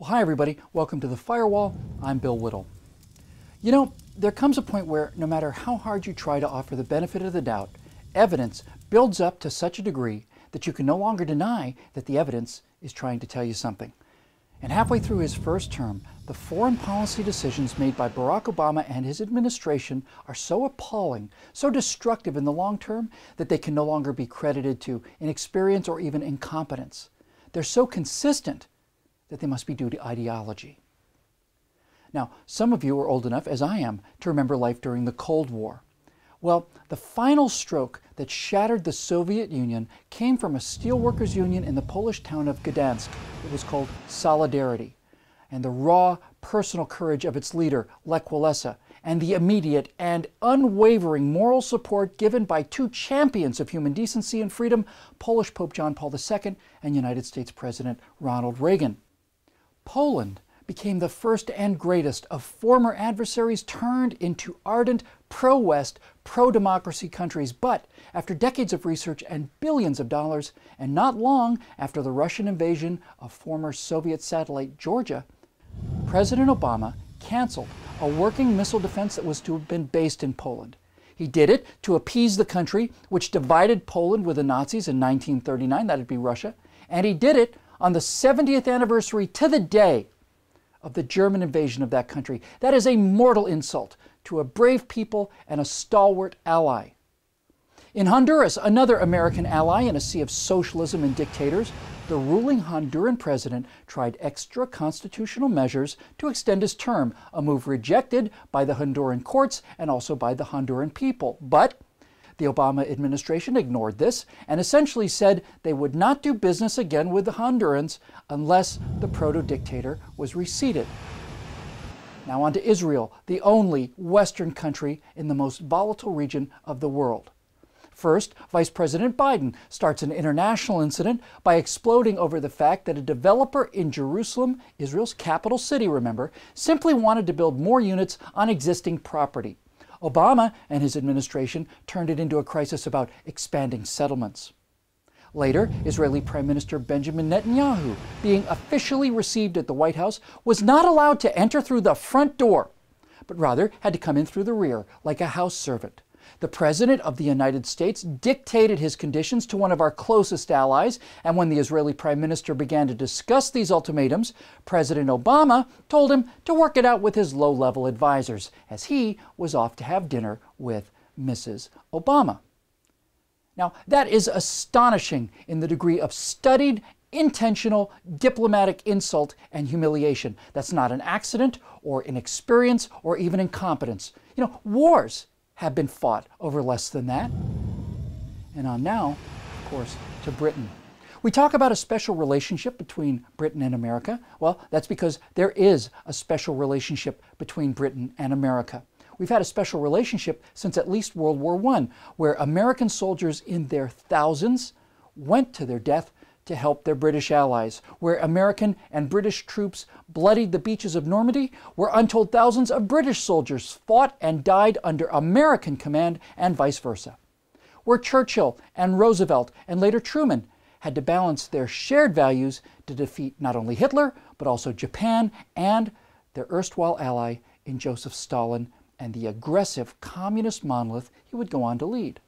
Well, hi everybody. Welcome to The Firewall. I'm Bill Whittle. You know, there comes a point where no matter how hard you try to offer the benefit of the doubt, evidence builds up to such a degree that you can no longer deny that the evidence is trying to tell you something. And halfway through his first term, the foreign policy decisions made by Barack Obama and his administration are so appalling, so destructive in the long term, that they can no longer be credited to inexperience or even incompetence. They're so consistent that they must be due to ideology. Now, some of you are old enough, as I am, to remember life during the Cold War. Well, the final stroke that shattered the Soviet Union came from a steelworkers union in the Polish town of Gdansk. It was called Solidarity. And the raw, personal courage of its leader, Lech Walesa, and the immediate and unwavering moral support given by two champions of human decency and freedom, Polish Pope John Paul II and United States President Ronald Reagan. Poland became the first and greatest of former adversaries turned into ardent pro-West, pro-democracy countries. But after decades of research and billions of dollars, and not long after the Russian invasion of former Soviet satellite Georgia, President Obama canceled a working missile defense that was to have been based in Poland. He did it to appease the country which divided Poland with the Nazis in 1939, that'd be Russia, and he did it on the 70th anniversary to the day of the German invasion of that country. That is a mortal insult to a brave people and a stalwart ally. In Honduras, another American ally in a sea of socialism and dictators, the ruling Honduran president tried extra constitutional measures to extend his term, a move rejected by the Honduran courts and also by the Honduran people. But the Obama administration ignored this and essentially said they would not do business again with the Hondurans unless the proto-dictator was reseated. Now on to Israel, the only Western country in the most volatile region of the world. First, Vice President Biden starts an international incident by exploding over the fact that a developer in Jerusalem, Israel's capital city, remember, simply wanted to build more units on existing property. Obama and his administration turned it into a crisis about expanding settlements. Later, Israeli Prime Minister Benjamin Netanyahu, being officially received at the White House, was not allowed to enter through the front door, but rather had to come in through the rear, like a house servant. The President of the United States dictated his conditions to one of our closest allies, and when the Israeli Prime Minister began to discuss these ultimatums, President Obama told him to work it out with his low-level advisors, as he was off to have dinner with Mrs. Obama. Now, that is astonishing in the degree of studied, intentional diplomatic insult and humiliation. That's not an accident or inexperience or even incompetence. You know, wars have been fought over less than that. And on now, of course, to Britain. We talk about a special relationship between Britain and America. Well, that's because there is a special relationship between Britain and America. We've had a special relationship since at least World War I, where American soldiers in their thousands went to their death to help their British allies, where American and British troops bloodied the beaches of Normandy, where untold thousands of British soldiers fought and died under American command, and vice versa, where Churchill and Roosevelt and later Truman had to balance their shared values to defeat not only Hitler, but also Japan and their erstwhile ally in Joseph Stalin and the aggressive communist monolith he would go on to lead.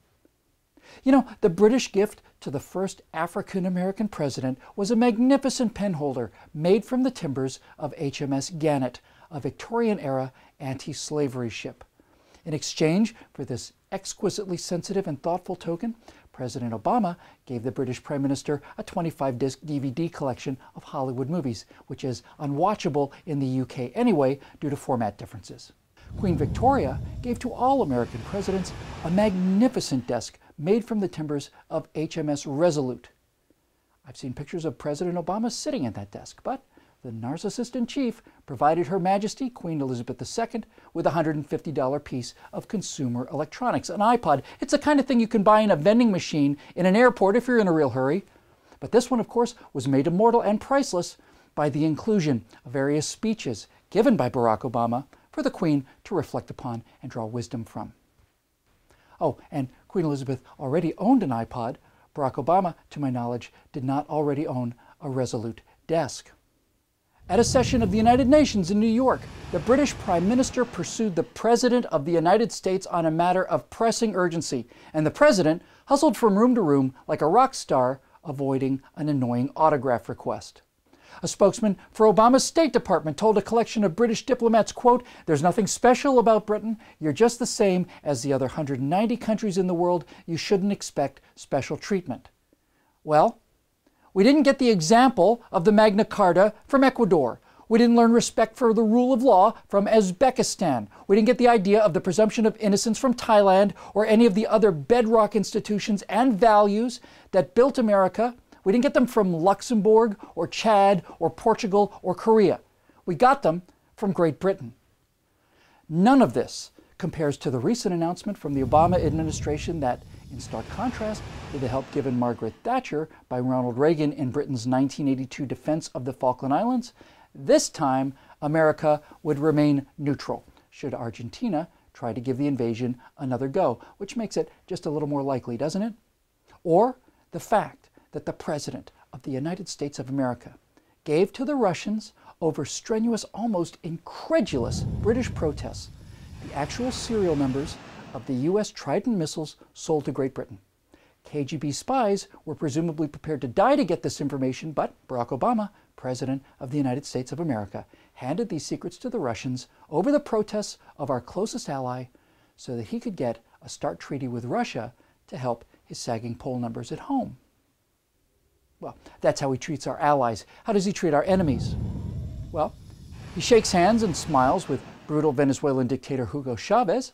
You know, the British gift to the first African-American president was a magnificent penholder made from the timbers of HMS Gannett, a Victorian-era anti-slavery ship. In exchange for this exquisitely sensitive and thoughtful token, President Obama gave the British Prime Minister a 25-disc DVD collection of Hollywood movies, which is unwatchable in the UK anyway due to format differences. Queen Victoria gave to all American presidents a magnificent desk made from the timbers of HMS Resolute. I've seen pictures of President Obama sitting at that desk, but the narcissist in chief provided Her Majesty Queen Elizabeth II with a $150 piece of consumer electronics, an iPod. It's the kind of thing you can buy in a vending machine in an airport if you're in a real hurry. But this one, of course, was made immortal and priceless by the inclusion of various speeches given by Barack Obama for the Queen to reflect upon and draw wisdom from. Oh, and Queen Elizabeth already owned an iPod. Barack Obama, to my knowledge, did not already own a Resolute desk. At a session of the United Nations in New York, the British Prime Minister pursued the President of the United States on a matter of pressing urgency, and the President hustled from room to room like a rock star, avoiding an annoying autograph request. A spokesman for Obama's State Department told a collection of British diplomats, quote, "There's nothing special about Britain. You're just the same as the other 190 countries in the world. You shouldn't expect special treatment." Well, we didn't get the example of the Magna Carta from Ecuador. We didn't learn respect for the rule of law from Uzbekistan. We didn't get the idea of the presumption of innocence from Thailand or any of the other bedrock institutions and values that built America. We didn't get them from Luxembourg or Chad or Portugal or Korea. We got them from Great Britain. None of this compares to the recent announcement from the Obama administration that, in stark contrast to the help given Margaret Thatcher by Ronald Reagan in Britain's 1982 defense of the Falkland Islands, this time America would remain neutral should Argentina try to give the invasion another go, which makes it just a little more likely, doesn't it? Or the fact that the President of the United States of America gave to the Russians, over strenuous, almost incredulous British protests, the actual serial numbers of the U.S. Trident missiles sold to Great Britain. KGB spies were presumably prepared to die to get this information, but Barack Obama, President of the United States of America, handed these secrets to the Russians over the protests of our closest ally so that he could get a START treaty with Russia to help his sagging poll numbers at home. Well, that's how he treats our allies. How does he treat our enemies? Well, he shakes hands and smiles with brutal Venezuelan dictator Hugo Chavez.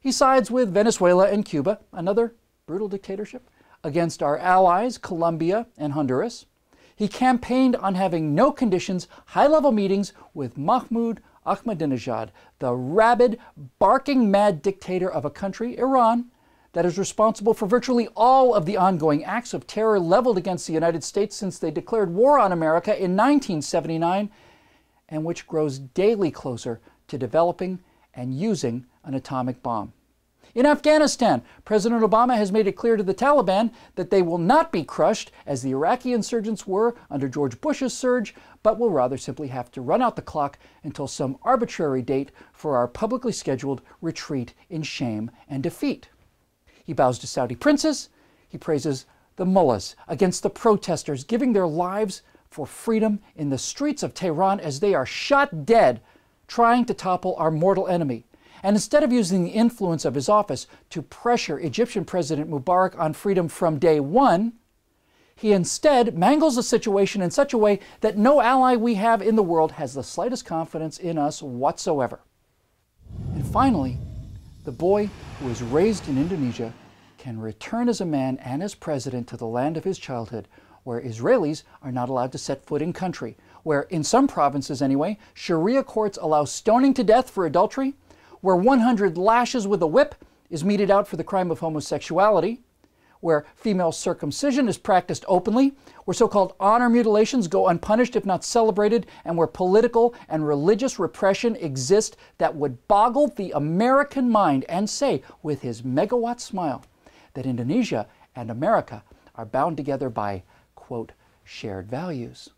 He sides with Venezuela and Cuba, another brutal dictatorship, against our allies, Colombia and Honduras. He campaigned on having no conditions, high-level meetings with Mahmoud Ahmadinejad, the rabid, barking mad dictator of a country, Iran, that is responsible for virtually all of the ongoing acts of terror leveled against the United States since they declared war on America in 1979, and which grows daily closer to developing and using an atomic bomb. In Afghanistan, President Obama has made it clear to the Taliban that they will not be crushed as the Iraqi insurgents were under George Bush's surge, but will rather simply have to run out the clock until some arbitrary date for our publicly scheduled retreat in shame and defeat. He bows to Saudi princes. He praises the mullahs against the protesters giving their lives for freedom in the streets of Tehran as they are shot dead trying to topple our mortal enemy. And instead of using the influence of his office to pressure Egyptian President Mubarak on freedom from day one, he instead mangles the situation in such a way that no ally we have in the world has the slightest confidence in us whatsoever. And finally, the boy who was raised in Indonesia can return as a man and as president to the land of his childhood, where Israelis are not allowed to set foot in country, where, in some provinces anyway, Sharia courts allow stoning to death for adultery, where 100 lashes with a whip is meted out for the crime of homosexuality, where female circumcision is practiced openly, where so-called honor mutilations go unpunished if not celebrated, and where political and religious repression exist that would boggle the American mind and say, with his megawatt smile, that Indonesia and America are bound together by, quote, shared values.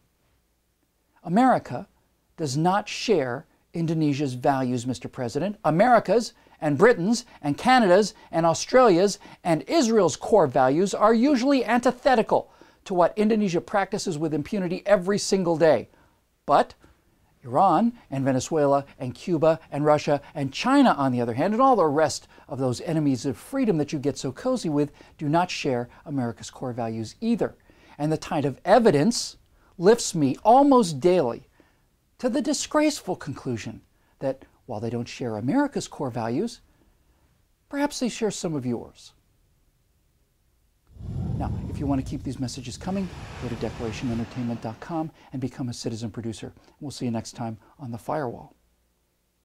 America does not share Indonesia's values, Mr. President. America's and Britain's and Canada's and Australia's and Israel's core values are usually antithetical to what Indonesia practices with impunity every single day. But Iran and Venezuela and Cuba and Russia and China, on the other hand, and all the rest of those enemies of freedom that you get so cozy with, do not share America's core values either. And the tide of evidence lifts me almost daily to the disgraceful conclusion that while they don't share America's core values, perhaps they share some of yours. Now, if you want to keep these messages coming, go to declarationentertainment.com and become a citizen producer. We'll see you next time on The Firewall.